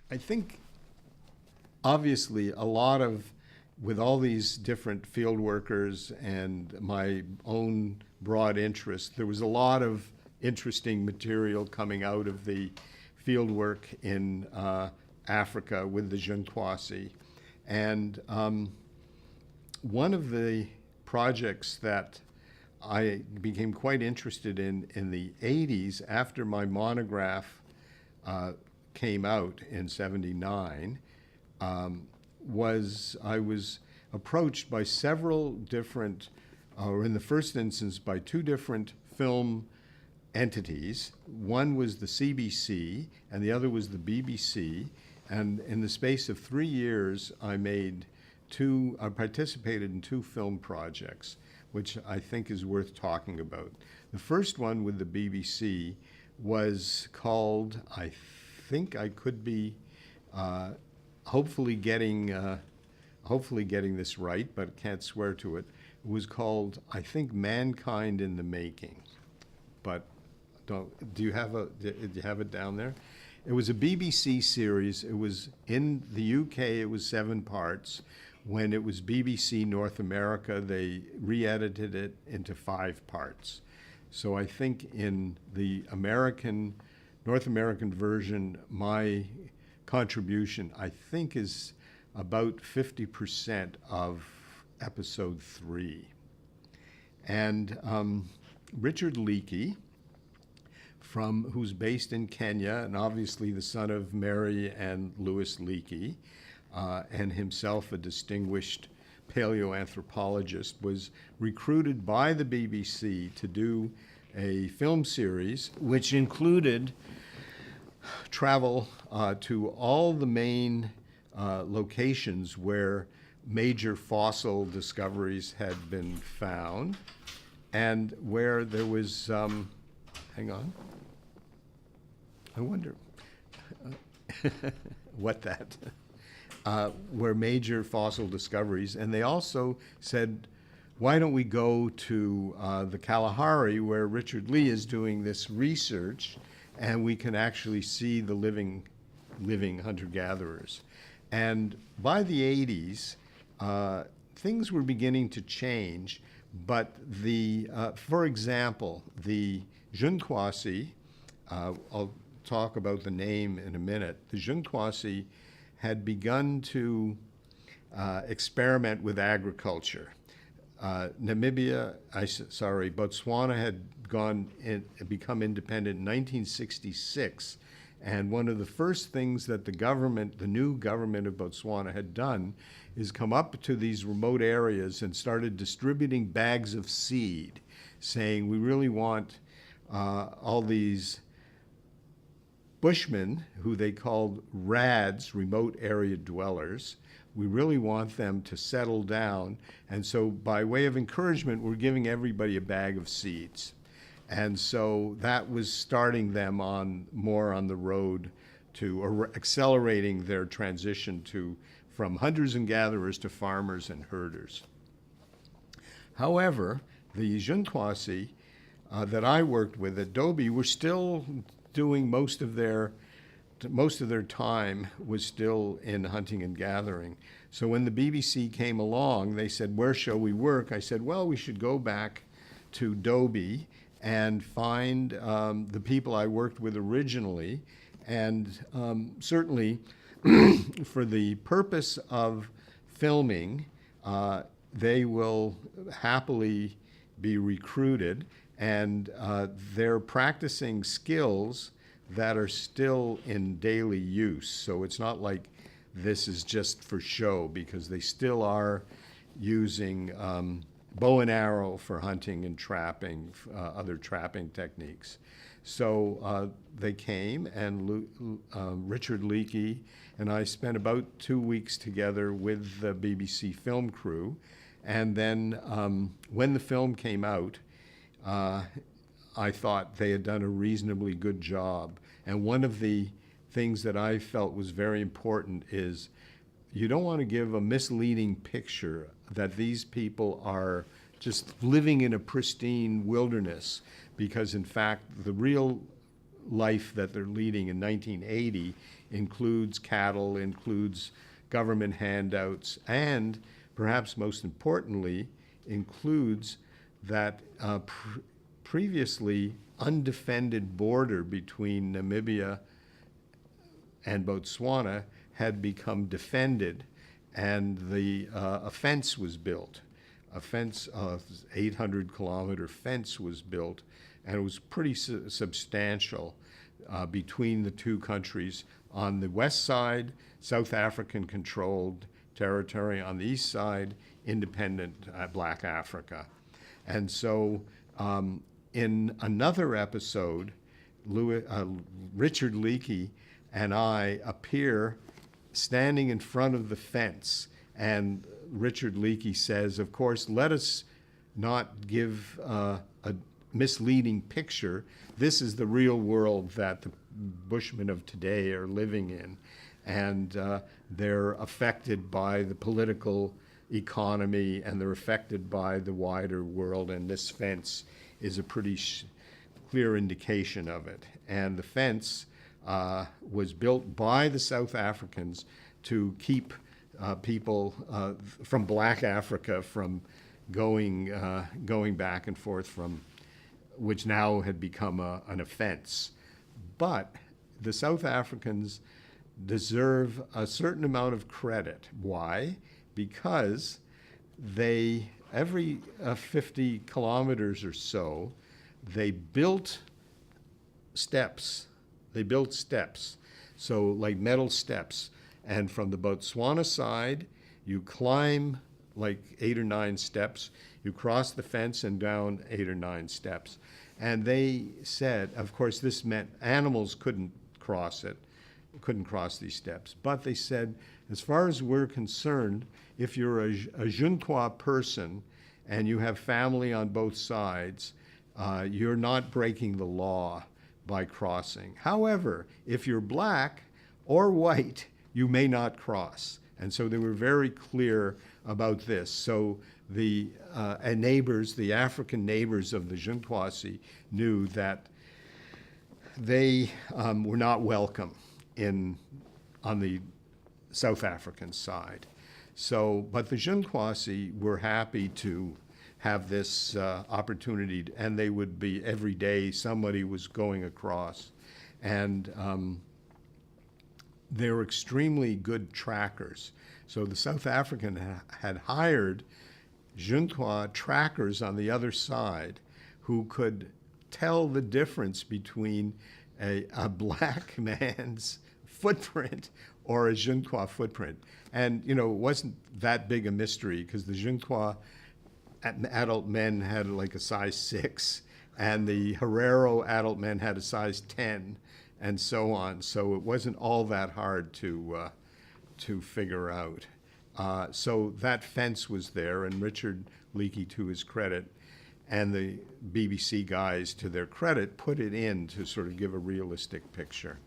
I think, obviously, a lot of, with all these different field workers and my own broad interest, there was a lot of interesting material coming out of the field work in Africa with the Jinkwasi. And one of the projects that I became quite interested in the 80s, after my monograph came out in '79, was I was approached by several different, or in the first instance by two different film entities. One was the CBC and the other was the BBC. And in the space of 3 years, I participated in two film projects, which I think is worth talking about. The first one with the BBC was called, I think I could be hopefully getting this right, but can't swear to it. It was called, I think, Mankind in the Making. But do you have it down there? It was a BBC series. It was in the UK. It was 7 parts. When it was BBC North America, they re-edited it into 5 parts. So I think in the North American version, my contribution, I think, is about 50% of episode 3. And Richard Leakey, who's based in Kenya, and obviously the son of Mary and Louis Leakey, and himself a distinguished paleoanthropologist, was recruited by the BBC to do a film series which included travel to all the main locations where major fossil discoveries had been found, and where there was, hang on, I wonder what that, were major fossil discoveries. And they also said, why don't we go to the Kalahari, where Richard Lee is doing this research, and we can actually see the living hunter-gatherers. And by the 80s, things were beginning to change, but for example, the Jinkwasi, I'll talk about the name in a minute, the Jinkwasi had begun to experiment with agriculture. Botswana had become independent in 1966, and one of the first things that the new government of Botswana had done is come up to these remote areas and started distributing bags of seed, saying, we really want all these Bushmen, who they called RADs, remote area dwellers, we really want them to settle down. And so by way of encouragement, we're giving everybody a bag of seeds. And so that was starting them more on the road to accelerating their transition from hunters and gatherers to farmers and herders. However, the Jinkwasi that I worked with at Dobie were still doing most of their time was still in hunting and gathering. So when the BBC came along, they said, where shall we work? I said, well, we should go back to Dobie and find the people I worked with originally. And certainly for the purpose of filming, they will happily be recruited, and they're practicing skills that are still in daily use. So it's not like this is just for show, because they still are using bow and arrow for hunting and trapping, other trapping techniques. So they came, and Richard Leakey and I spent about 2 weeks together with the BBC film crew. And then when the film came out, I thought they had done a reasonably good job. And one of the things that I felt was very important is you don't want to give a misleading picture that these people are just living in a pristine wilderness, because in fact the real life that they're leading in 1980 includes cattle, includes government handouts, and perhaps most importantly includes that previously undefended border between Namibia and Botswana had become defended, and a fence was built. A fence, 800-kilometer fence was built, and it was pretty substantial between the two countries. On the west side, South African-controlled territory. On the east side, independent Black Africa. And so in another episode, Richard Leakey and I appear standing in front of the fence, and Richard Leakey says, of course, let us not give a misleading picture. This is the real world that the Bushmen of today are living in, and they're affected by the political economy, and they're affected by the wider world, and this fence is a pretty clear indication of it. And the fence was built by the South Africans to keep people from Black Africa from going back and forth, from which now had become an offense. But the South Africans deserve a certain amount of credit. Why? Because they, every 50 kilometers or so, they built steps. They built steps, so like metal steps. And from the Botswana side, you climb like 8 or 9 steps, you cross the fence and down 8 or 9 steps. And they said, of course, this meant animals couldn't cross these steps. But they said, as far as we're concerned, if you're a Junquois person and you have family on both sides, you're not breaking the law by crossing. However, if you're black or white, you may not cross. And so they were very clear about this. So the neighbors, the African neighbors of the Junquois, knew that they were not welcome on the South African side. So, but the Junquois were happy to have this opportunity, and they would be, every day somebody was going across. And they were extremely good trackers. So the South African had hired Junquois trackers on the other side who could tell the difference between a black man's footprint or a Junquois footprint. And, you know, it wasn't that big a mystery, because the Junquois adult men had like a size 6, and the Herero adult men had a size 10, and so on. So it wasn't all that hard to figure out. So that fence was there, and Richard Leakey, to his credit, and the BBC guys, to their credit, put it in to sort of give a realistic picture.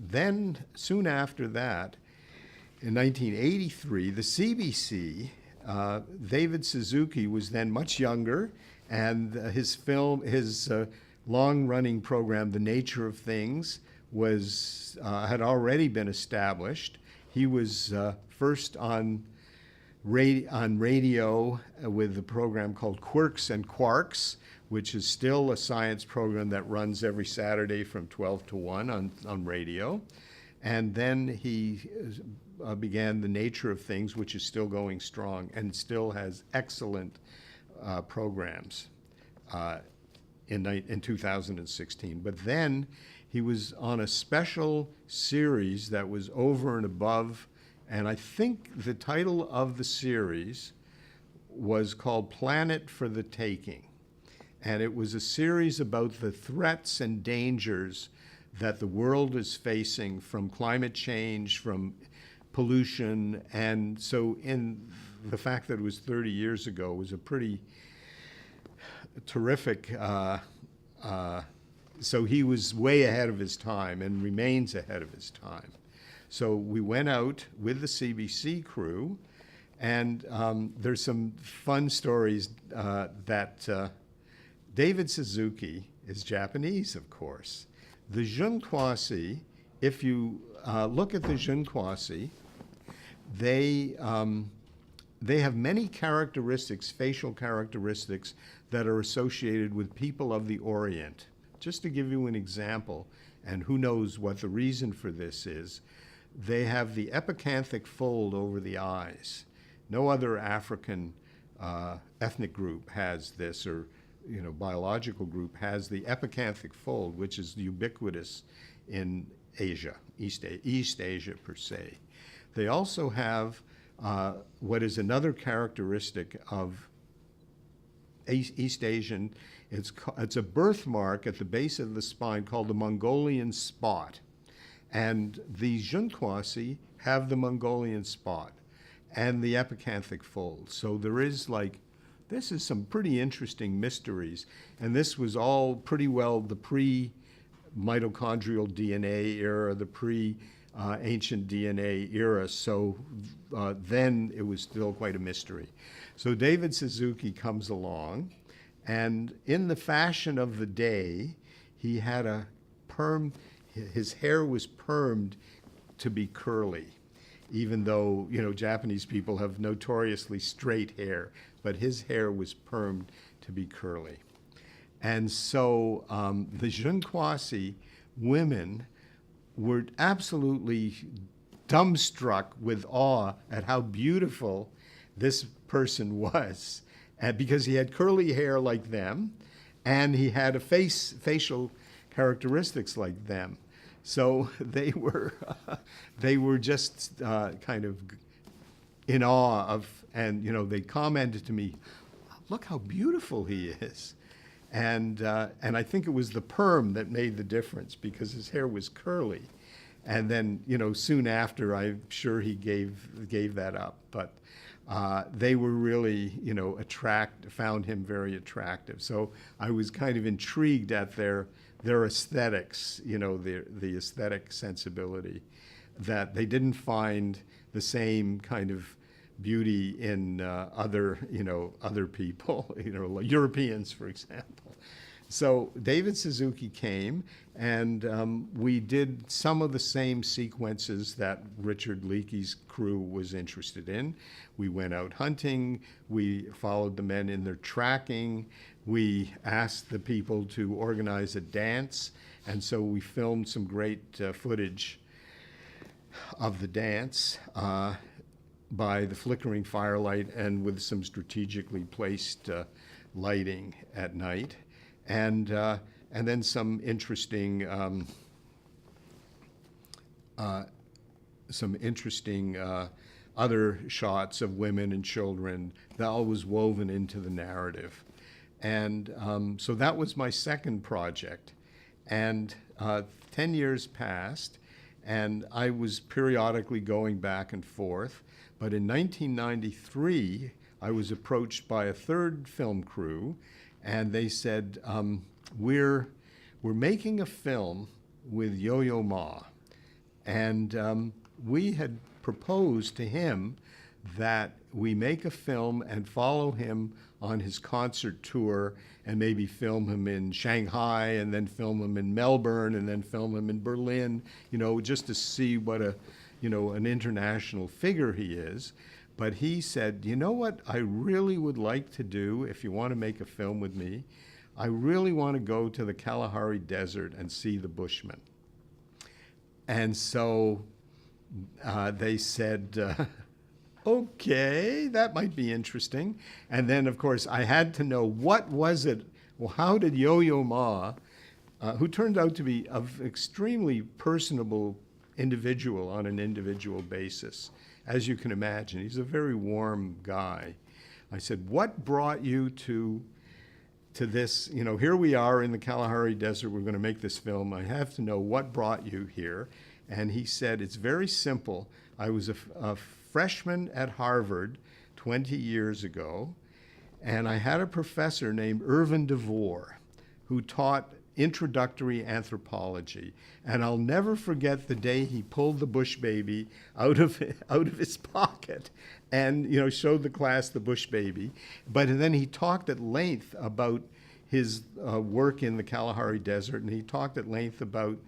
Then, soon after that, in 1983, the CBC, David Suzuki was then much younger, and his long-running program, The Nature of Things, had already been established. He was first on radio with a program called Quirks and Quarks, which is still a science program that runs every Saturday from 12 to 1 on radio. And then he began The Nature of Things, which is still going strong and still has excellent programs in 2016. But then he was on a special series that was over and above, and I think the title of the series was called Planet for the Taking. And it was a series about the threats and dangers that the world is facing from climate change, from pollution. And so in the fact that it was 30 years ago was a pretty terrific. So he was way ahead of his time and remains ahead of his time. So we went out with the CBC crew, and there's some fun stories that David Suzuki is Japanese, of course. The Junkwasi, if you look at the Junkwasi, they have many characteristics, facial characteristics, that are associated with people of the Orient. Just to give you an example, and who knows what the reason for this is, they have the epicanthic fold over the eyes. No other African ethnic group has this, or biological group has the epicanthic fold, which is ubiquitous in Asia, East Asia per se. They also have what is another characteristic of East Asian. It's a birthmark at the base of the spine called the Mongolian spot. And the Junkwasi have the Mongolian spot and the epicanthic fold. So there is this is some pretty interesting mysteries. And this was all pretty well the pre-mitochondrial DNA era, the pre-ancient DNA era. So then it was still quite a mystery. So David Suzuki comes along, and in the fashion of the day, he had a perm. His hair was permed to be curly, even though, Japanese people have notoriously straight hair, but his hair was permed to be curly. And so the Junkwasi women were absolutely dumbstruck with awe at how beautiful this person was, because he had curly hair like them, and he had a facial characteristics like them. So they were just kind of in awe of, and they commented to me, "Look how beautiful he is," and I think it was the perm that made the difference, because his hair was curly, and then soon after, I'm sure he gave that up, but they were really found him very attractive. So I was kind of intrigued at their aesthetics, the aesthetic sensibility, that they didn't find the same kind of beauty in other people, Europeans, for example. So David Suzuki came, and we did some of the same sequences that Richard Leakey's crew was interested in. We went out hunting, we followed the men in their tracking, we asked the people to organize a dance, and so we filmed some great footage of the dance by the flickering firelight and with some strategically placed lighting at night. And then some interesting other shots of women and children that all was woven into the narrative. And so that was my second project. And 10 years passed, and I was periodically going back and forth. But in 1993, I was approached by a third film crew, and they said, we're making a film with Yo-Yo Ma. And we had proposed to him that we make a film and follow him on his concert tour, and maybe film him in Shanghai, and then film him in Melbourne, and then film him in Berlin, just to see what an international figure he is. But he said, what I really would like to do, if you want to make a film with me, I really want to go to the Kalahari Desert and see the Bushmen. And so they said, okay, that might be interesting. And then, of course, I had to know, what was it? Well, how did Yo-Yo Ma, who turned out to be an extremely personable individual on an individual basis, as you can imagine, he's a very warm guy. I said, what brought you to this? Here we are in the Kalahari Desert, we're going to make this film. I have to know what brought you here. And he said, it's very simple. I was a freshman at Harvard 20 years ago, And I had a professor named Irvin DeVore who taught introductory anthropology. And I'll never forget the day he pulled the bush baby out of his pocket and, you know, showed the class the bush baby. But then he talked at length about his work in the Kalahari Desert, and he talked at length about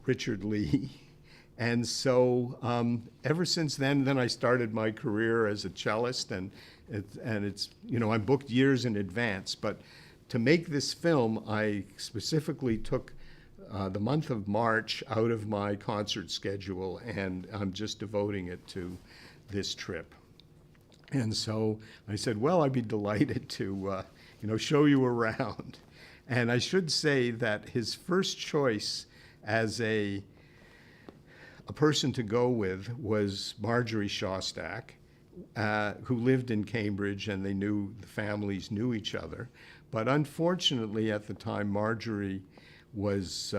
Richard Lee. And so ever since then I started my career as a cellist, and it's, you know, I'm booked years in advance. But to make this film, I specifically took the month of March out of my concert schedule, and I'm just devoting it to this trip. And so I said, well, I'd be delighted to, you know, show you around. And I should say that his first choice as a person to go with was Marjorie Shostak, who lived in Cambridge, and the families knew each other. But unfortunately, at the time, Marjorie was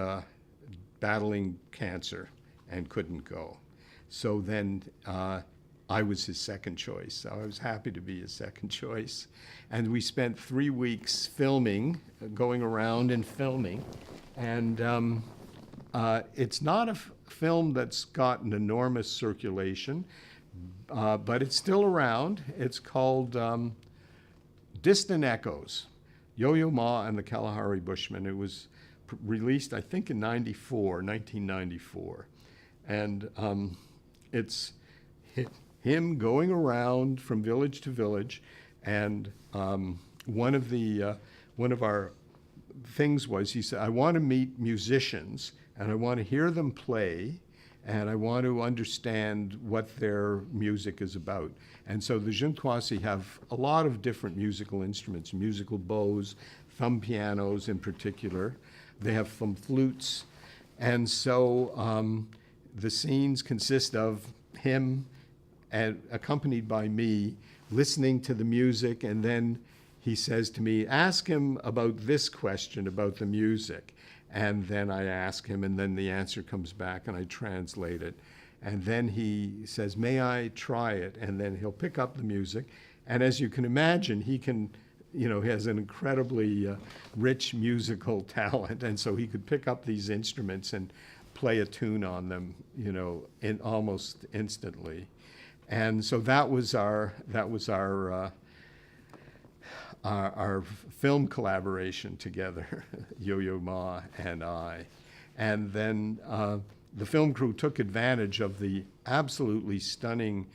battling cancer and couldn't go. So then I was his second choice. So I was happy to be his second choice. And we spent 3 weeks filming, going around and filming. And it's not a film that's got an enormous circulation, but it's still around. It's called Distant Echoes, Yo-Yo Ma and the Kalahari Bushmen. It was released, I think, in 1994. And it's him going around from village to village. And one of our things was, he said, I want to meet musicians, and I want to hear them play, and I want to understand what their music is about. And so the Jinkwasi have a lot of different musical instruments, musical bows, thumb pianos in particular. They have some flutes. And so the scenes consist of him accompanied by me listening to the music, and then he says to me, ask him about this question about the music. And then I ask him, and then the answer comes back, and I translate it. And then he says, may I try it? And then he'll pick up the music. And as you can imagine, he can, you know, he has an incredibly rich musical talent. And so he could pick up these instruments and play a tune on them, you know, almost instantly. And so that was our film collaboration together, Yo-Yo Ma and I. And then the film crew took advantage of the absolutely stunning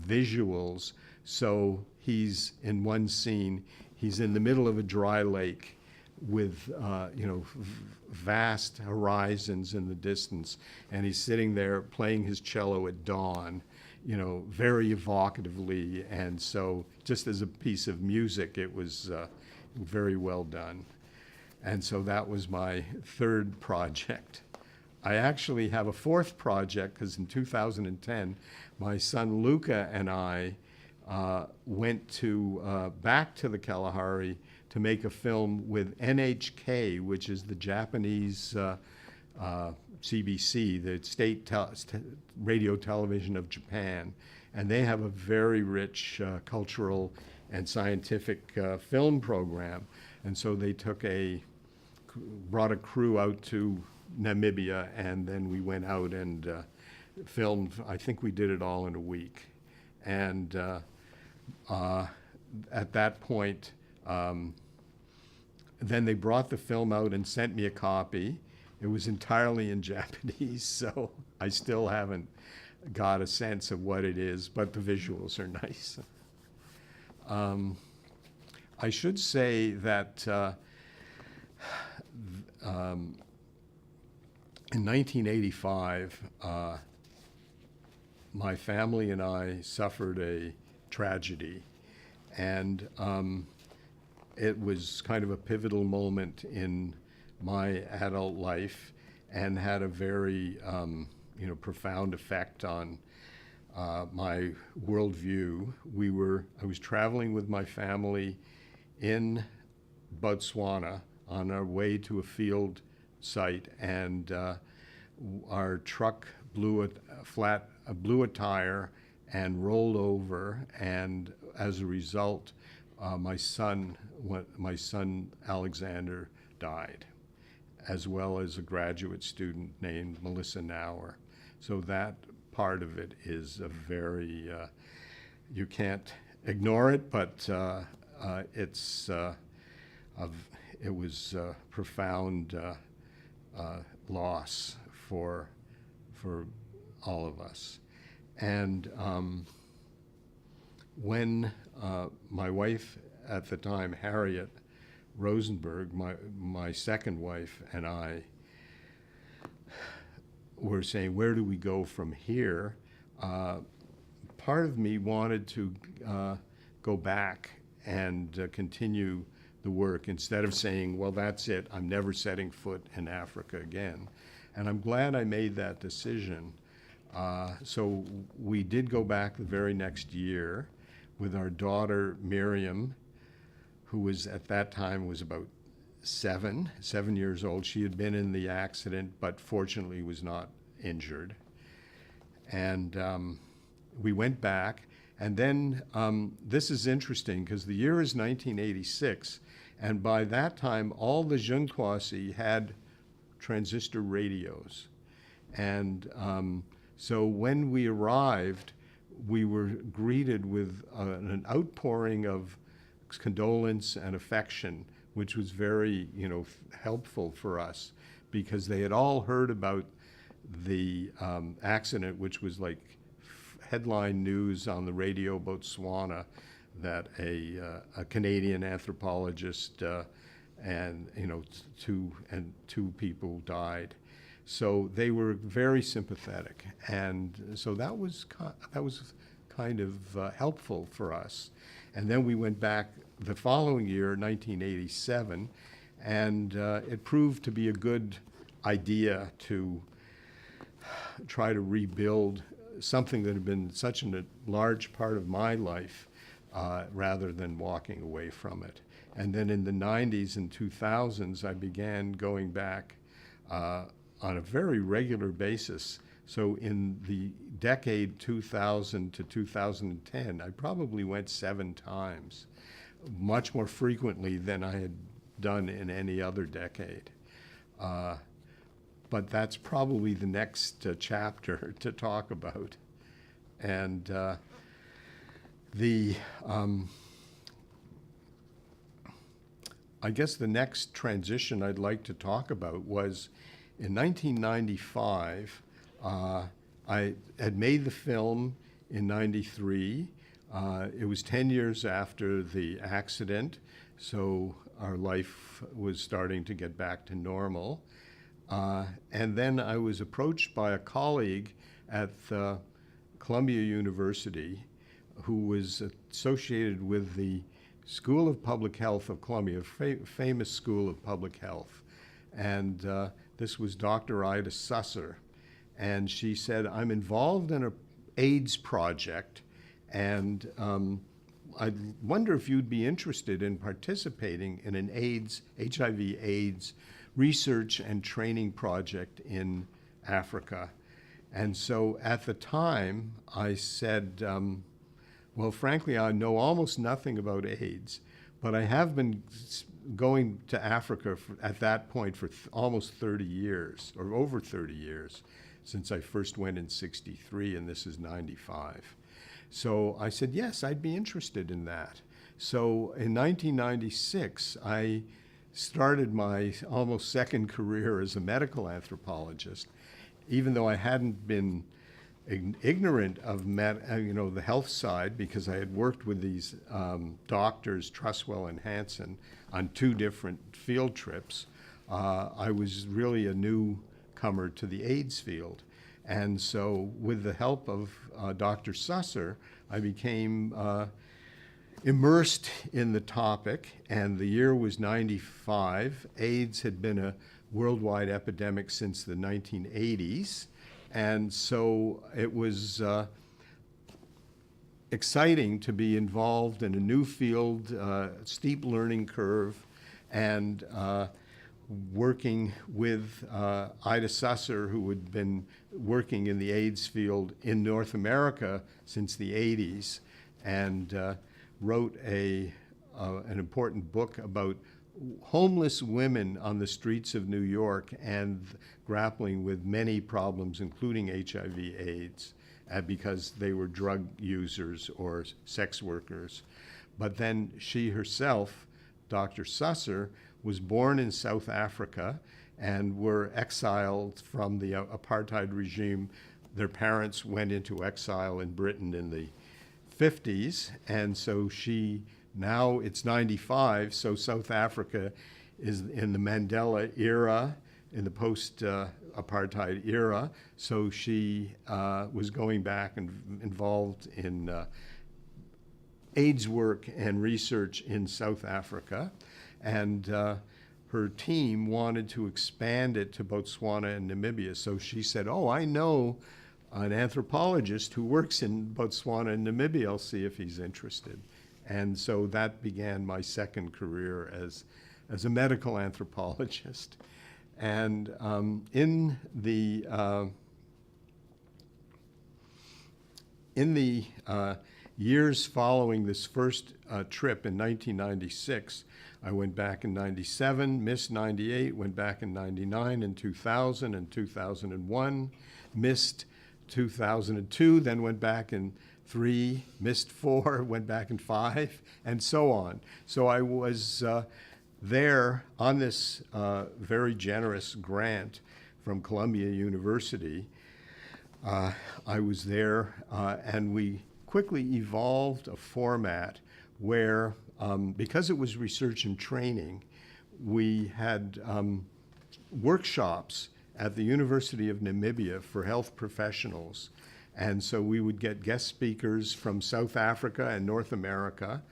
visuals. So he's in one scene, he's in the middle of a dry lake with you know, vast horizons in the distance, and he's sitting there playing his cello at dawn, you know, very evocatively. And so just as a piece of music, it was very well done. And so that was my third project. I actually have a fourth project, because in 2010, my son Luca and I went back to the Kalahari to make a film with NHK, which is the Japanese CBC, the state radio television of Japan. And they have a very rich cultural and scientific film program. And so they brought a crew out to Namibia, and then we went out and filmed. I think we did it all in a week. And at that point, then they brought the film out and sent me a copy. It was entirely in Japanese, so I still haven't got a sense of what it is, but the visuals are nice. I should say that in 1985, my family and I suffered a tragedy, and it was kind of a pivotal moment in my adult life, and had a very you know, profound effect on my worldview. I was traveling with my family in Botswana on our way to a field site, and our truck blew a tire and rolled over, and as a result, my son Alexander died, as well as a graduate student named Melissa Nauer. So that part of it is a very, you can't ignore it, but it was a profound loss for all of us. And when my wife at the time, Harriet Rosenberg, my second wife, and I were saying, where do we go from here? Part of me wanted to go back and continue the work instead of saying, well, that's it, I'm never setting foot in Africa again. And I'm glad I made that decision. So we did go back the very next year with our daughter Miriam, who was at that time was about 7 years old. She had been in the accident, but fortunately was not injured. And we went back. And then this is interesting because the year is 1986. And by that time, all the Jeune Croissy had transistor radios. And so when we arrived, we were greeted with an outpouring of condolence and affection, which was very, helpful for us because they had all heard about the accident, which was like headline news on the radio Botswana, that a Canadian anthropologist and two people died. So they were very sympathetic, and so that was kind of helpful for us. And then we went back the following year, 1987, and it proved to be a good idea to try to rebuild something that had been such a large part of my life, rather than walking away from it. And then in the 90s and 2000s, I began going back on a very regular basis. So in the decade 2000 to 2010, I probably went 7 times, much more frequently than I had done in any other decade. But that's probably the next chapter to talk about. And I guess the next transition I'd like to talk about was in 1995, I had made the film in 93. It was 10 years after the accident, so our life was starting to get back to normal. And then I was approached by a colleague at Columbia University who was associated with the School of Public Health of Columbia, a famous school of public health. And this was Dr. Ida Susser. And she said, I'm involved in an AIDS project, and I wonder if you'd be interested in participating in an HIV/AIDS research and training project in Africa. And so at the time, I said, well, frankly, I know almost nothing about AIDS, but I have been going to Africa at that point for almost 30 years, or over 30 years, since I first went in 63, and this is 95. So I said, yes, I'd be interested in that. So in 1996, I started my almost second career as a medical anthropologist, even though I hadn't been ignorant of the health side, because I had worked with these doctors, Truswell and Hansen, on 2 different field trips. I was really a newcomer to the AIDS field. And so with the help of Dr. Susser, I became immersed in the topic, and the year was 95. AIDS had been a worldwide epidemic since the 1980s. And so it was exciting to be involved in a new field, steep learning curve, and working with Ida Susser, who had been working in the AIDS field in North America since the 80s, and wrote a an important book about homeless women on the streets of New York and grappling with many problems, including HIV/AIDS, because they were drug users or sex workers. But then she herself, Dr. Susser, was born in South Africa and were exiled from the apartheid regime. Their parents went into exile in Britain in the 50s, and so now it's 95, so South Africa is in the Mandela era, in the post-apartheid era, so she was going back and involved in AIDS work and research in South Africa, and her team wanted to expand it to Botswana and Namibia, so she said, oh, I know an anthropologist who works in Botswana and Namibia, I'll see if he's interested. And so that began my second career as a medical anthropologist. And in the years following this first trip in 1996, I went back in 97, missed 98, went back in 99 and 2000 and 2001, missed 2002, then went back in 3, missed 4, went back in 5, and so on. So I was there on this very generous grant from Columbia University. I was there, and we quickly evolved a format where, because it was research and training, we had workshops at the University of Namibia for health professionals. And so we would get guest speakers from South Africa and North America,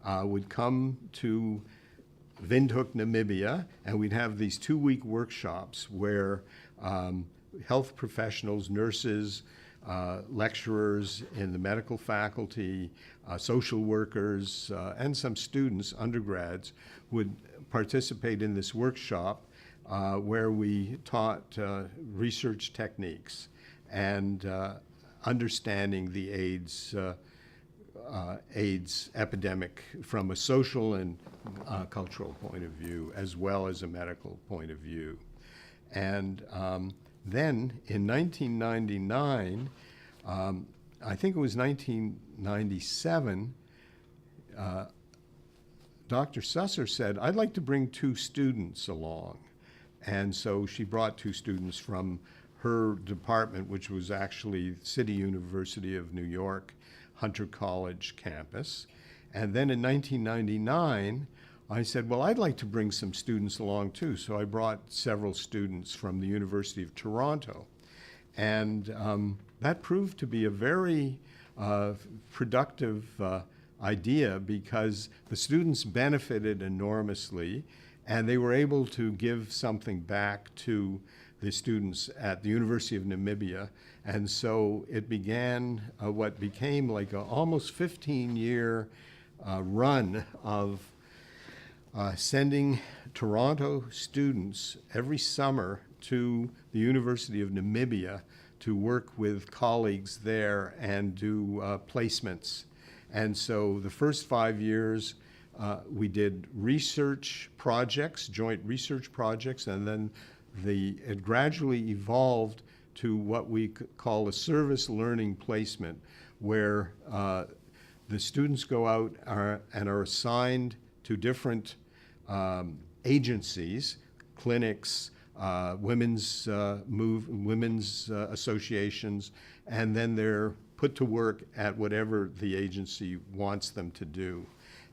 would come to Windhoek, Namibia, and we'd have these 2-week workshops where health professionals, nurses, lecturers in the medical faculty, social workers, and some students, undergrads, would participate in this workshop where we taught research techniques and understanding the AIDS epidemic from a social and cultural point of view, as well as a medical point of view. And then in 1999, I think it was 1997, Dr. Susser said, I'd like to bring 2 students along. And so she brought 2 students from her department, which was actually City University of New York, Hunter College campus. And then in 1999, I said, well, I'd like to bring some students along too. So I brought several students from the University of Toronto. And that proved to be a very productive idea because the students benefited enormously and they were able to give something back to the students at the University of Namibia. And so it began what became like an almost 15-year run of sending Toronto students every summer to the University of Namibia to work with colleagues there and do placements. And so the first 5 years, we did research projects, joint research projects, and then it gradually evolved to what we call a service learning placement, where the students go out and are assigned to different agencies, clinics, women's associations, and then they're put to work at whatever the agency wants them to do.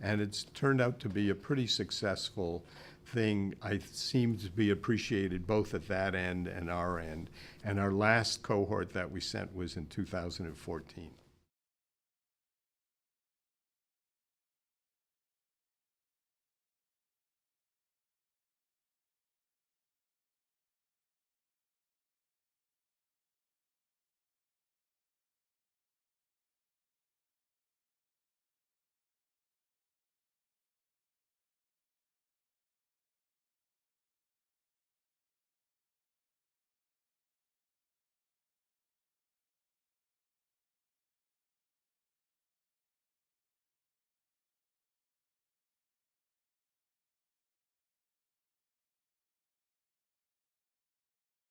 And it's turned out to be a pretty successful thing. I seem to be appreciated both at that end and our end. And our last cohort that we sent was in 2014.